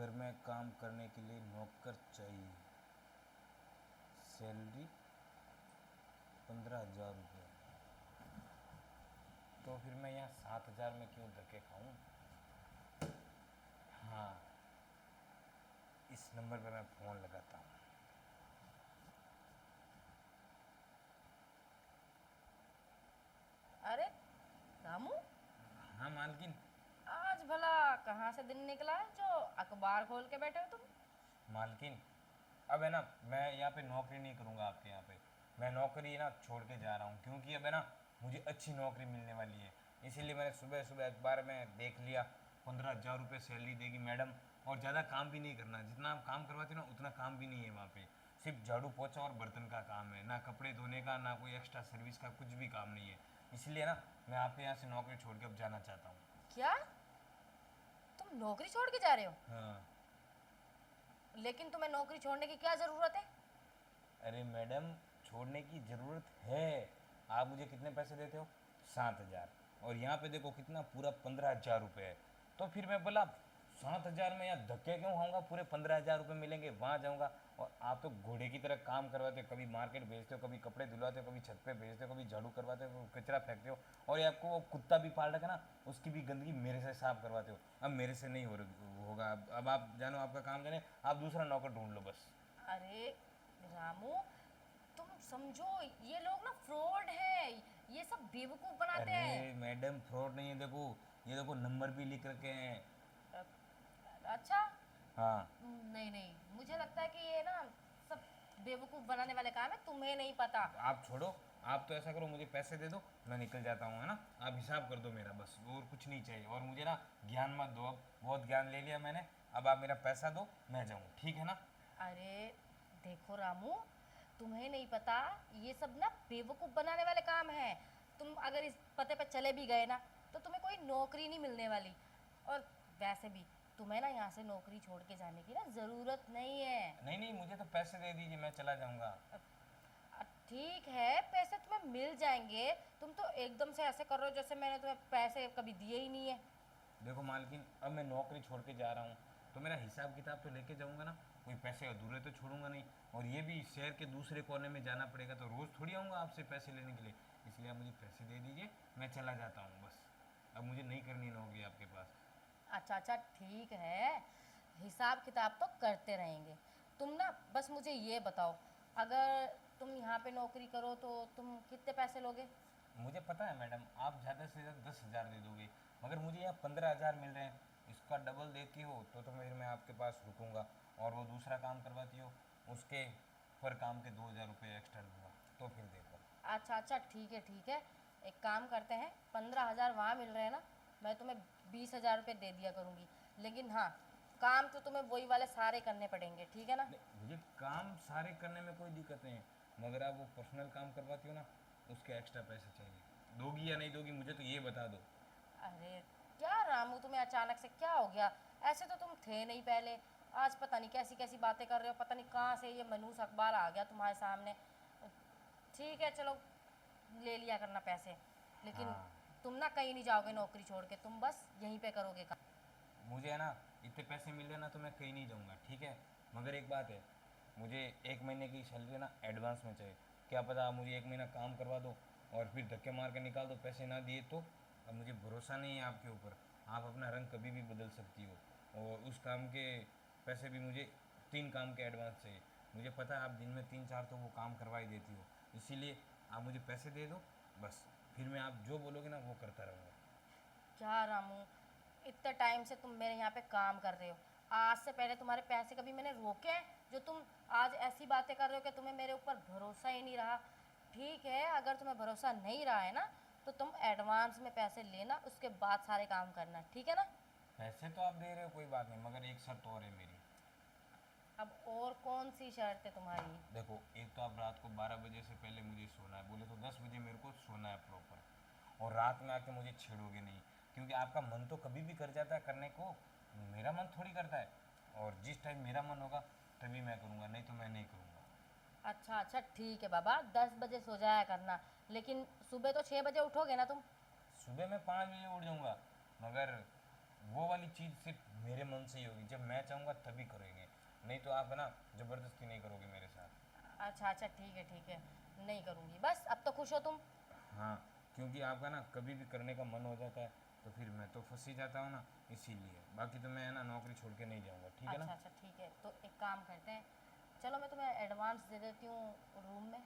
घर में काम करने के लिए नौकर चाहिए, सैलरी 15,000 रुपये। तो फिर मैं यहाँ 7,000 में क्यों धक्के खाऊं? हाँ, इस नंबर पे मैं फ़ोन लगाता हूँ। अरे रामू, हाँ मालकिन। आज भला कहाँ से दिन निकला है जो अखबार खोल के बैठे हो तुम? मालकिन, अब है ना, मैं यहाँ पे नौकरी नहीं करूँगा आपके यहाँ पे। मैं नौकरी ना छोड़ के जा रहा हूँ, क्योंकि अब है ना मुझे अच्छी नौकरी मिलने वाली है। इसीलिए मैंने सुबह सुबह अखबार में देख लिया, 15,000 रुपये सैलरी देगी मैडम, और ज़्यादा काम भी नहीं करना। जितना आप काम करवाते हो ना उतना काम भी नहीं है वहाँ पे। सिर्फ झाड़ू पोछा और बर्तन का काम है, ना कपड़े धोने का, ना कोई एक्स्ट्रा सर्विस का, कुछ भी काम नहीं है। इसलिए ना मैं आपके यहाँ से नौकरी छोड़ के अब जाना चाहता हूँ। क्या तुम नौकरी छोड़ के जा रहे हो? हाँ। लेकिन तुम्हें नौकरी छोड़ने की क्या जरूरत है? अरे मैडम, छोड़ने की ज़रूरत है। आप मुझे कितने पैसे देते हो? 7,000। और यहाँ पे देखो कितना, पूरा 15,000 रुपये है। तो फिर मैं बोला 7,000 में यहाँ धक्के क्यों खाऊंगा, पूरे 15,000 रुपये मिलेंगे, वहाँ जाऊँगा। और आप तो घोड़े की तरह काम करवाते हो, कभी मार्केट भेजते हो, कभी कपड़े धुलवाते हो, कभी छत पे भेजते हो, कभी झाड़ू करवाते हो, कभी कचरा फेंकते हो। और ये आपको वो कुत्ता भी पाल रखा ना, उसकी भी गंदगी मेरे से साफ करवाते हो। अब मेरे से नहीं होगा। अब आप जानो, आपका काम जाने, आप दूसरा नौकर ढूंढ लो बस। अरे रामू, तुम समझो, ये लोग ना फ्रॉड है। ये सब बेवकूफ बनाते हैं। अरे मैडम, फ्रॉड नहीं है, देखो ये देखो नंबर भी लिख रखे हैं। अ, अच्छा। हाँ। नहीं नहीं, मुझे लगता है कि ये ना सब बेवकूफ बनाने वाले काम है, तुम्हें नहीं पता। आप छोड़ो, आप तो ऐसा करो, मुझे पैसे दे दो, मैं निकल जाता हूँ, है ना। आप हिसाब कर दो मेरा बस, और कुछ नहीं चाहिए। और मुझे ना ज्ञान मत दो, अब बहुत ज्ञान ले लिया मैंने। अब आप मेरा पैसा दो, मैं जाऊँ, ठीक है ना। अरे देखो रामू, तुम्हें नहीं पता, ये सब ना बेवकूफ बनाने वाले काम है। तुम अगर इस पते पे चले भी गए ना, तो तुम्हें कोई नौकरी नहीं मिलने वाली। और वैसे भी तुम्हें ना यहाँ से नौकरी छोड़ के जाने की ना ज़रूरत नहीं है। नहीं नहीं, मुझे तो पैसे दे दीजिए, मैं चला जाऊँगा। ठीक है, पैसे तुम्हें मिल जाएंगे। तुम तो एकदम से ऐसे कर रहे हो जैसे मैंने तुम्हें पैसे कभी दिए ही नहीं है। देखो मालकिन, अब मैं नौकरी छोड़ के जा रहा हूँ, तो मेरा हिसाब किताब तो लेके जाऊँगा ना। कोई पैसे अधूरे तो छोड़ूंगा नहीं। और ये भी शहर के दूसरे कोने में जाना पड़ेगा, तो रोज़ थोड़ी आऊँगा आपसे पैसे लेने के लिए। इसलिए आप मुझे पैसे दे दीजिए, मैं चला जाता हूँ बस। अब मुझे नहीं करनी नौकरी आपके पास। अच्छा अच्छा, ठीक है, हिसाब किताब तो करते रहेंगे। तुम ना बस मुझे ये बताओ, अगर तुम यहाँ पे नौकरी करो तो तुम कितने पैसे लोगे? मुझे पता है मैडम, आप ज़्यादा से ज़्यादा 10,000 दे दोगे, मगर मुझे यहाँ 15,000 मिल रहे हैं। इसका डबल देती हो तो फिर मैं आपके पास रुकूँगा। और वो दूसरा काम करवाती हो, उसके पर काम के 2,000 रुपये एक्स्ट्रा लूँगा। तो फिर देखो। अच्छा अच्छा, ठीक है ठीक है। एक काम करते हैं, 15,000 वहाँ मिल रहे हैं ना, मैं तुम्हें 20,000 रुपये दे दिया करूँगी। लेकिन हाँ, काम तो तुम्हें वही वाले सारे करने पड़ेंगे, ठीक है ना? नहीं, मुझे काम सारे करने में कोई दिक्कत नहीं है, मगर आप वो पर्सनल काम करवाती हो ना, उसके एक्स्ट्रा पैसे चाहिए। दोगी या नहीं दोगी, मुझे तो ये बता दो। अरे क्या रामू, तुम्हें अचानक से क्या हो गया? ऐसे तो तुम थे नहीं पहले। आज पता नहीं कैसी कैसी बातें कर रहे हो, पता नहीं कहाँ से ये मनहूस अखबार आ गया तुम्हारे सामने। ठीक है चलो, ले लिया करना पैसे। लेकिन हाँ। तुम ना कहीं नहीं जाओगे नौकरी छोड़ के, तुम बस यहीं पे करोगे काम। मुझे है ना, इतने पैसे मिल रहे ना, तो मैं कहीं नहीं जाऊँगा, ठीक है। मगर एक बात है, मुझे 1 महीने की सैलरी ना एडवांस में चाहिए। क्या पता आप मुझे 1 महीना काम करवा दो और फिर धक्के मार के निकाल दो, पैसे ना दिए तो। अब मुझे भरोसा नहीं है आपके ऊपर। आप अपना रंग कभी भी बदल सकती हो। और उस काम के पैसे भी मुझे 3 काम के एडवांस चाहिए। मुझे पता है आप दिन में 3-4 तो वो काम करवा ही देती हो। इसीलिए आप मुझे पैसे दे दो बस, फिर मैं आप जो बोलोगे ना वो करता रहूँगा। क्या रामू, इतने टाइम से तुम मेरे यहाँ पे काम कर रहे हो, आज से पहले तुम्हारे पैसे कभी मैंने रोके हैं? जो तुम आज ऐसी बातें कर रहे हो कि तुम्हें मेरे ऊपर भरोसा ही नहीं रहा। ठीक है, अगर तुम्हें भरोसा नहीं रहा है ना, तो तुम एडवांस में पैसे लेना, उसके बाद सारे काम करना, ठीक है ना? पैसे तो आप दे रहे हो, कोई बात नहीं, मगर एक शर्त और है मेरी। अब और कौन सी शर्त है तुम्हारी? देखो, एक तो आप रात को 12 बजे से पहले मुझे सोना है, बोले तो 10 बजे मेरे को सोना है प्रॉपर। और रात में आके मुझे छेड़ोगे नहीं, क्योंकि आपका मन तो कभी भी कर जाता है करने को, मेरा मन थोड़ी करता है। और जिस टाइम मेरा मन होगा तभी मैं करूँगा, नहीं तो मैं नहीं करूँगा। अच्छा अच्छा, ठीक है बाबा, 10 बजे सो जाया करना, लेकिन सुबह तो 6 बजे उठोगे ना तुम? सुबह मैं 5 बजे उठ जाऊँगा, मगर वो वाली चीज़ सिर्फ मेरे मन से ही होगी, जब मैं चाहूँगा तभी करेंगे, नहीं तो आप है ना ज़बरदस्ती नहीं करोगे मेरे साथ। अच्छा अच्छा, ठीक है, नहीं करूँगी, बस अब तो खुश हो तुम। हाँ, क्योंकि आपका ना कभी भी करने का मन हो जाता है तो फिर मैं तो फंस ही जाता हूँ ना, इसीलिए। बाकी तो मैं है ना नौकरी छोड़ के नहीं जाऊँगा, ठीक है अच्छा ना। अच्छा ठीक है, तो एक काम करते हैं, चलो मैं तुम्हें एडवांस दे देती हूँ रूम में।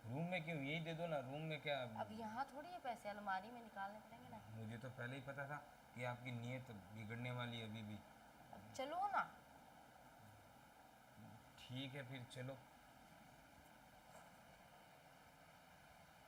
रूम में क्यों, यही दे दो ना, रूम में क्या। अब यहाँ थोड़ी है पैसे, अलमारी में निकालने पड़ेंगे ना। मुझे तो पहले ही पता था कि आपकी नीयत बिगड़ने वाली है अभी भी। अब चलो ना। ठीक है फिर चलो,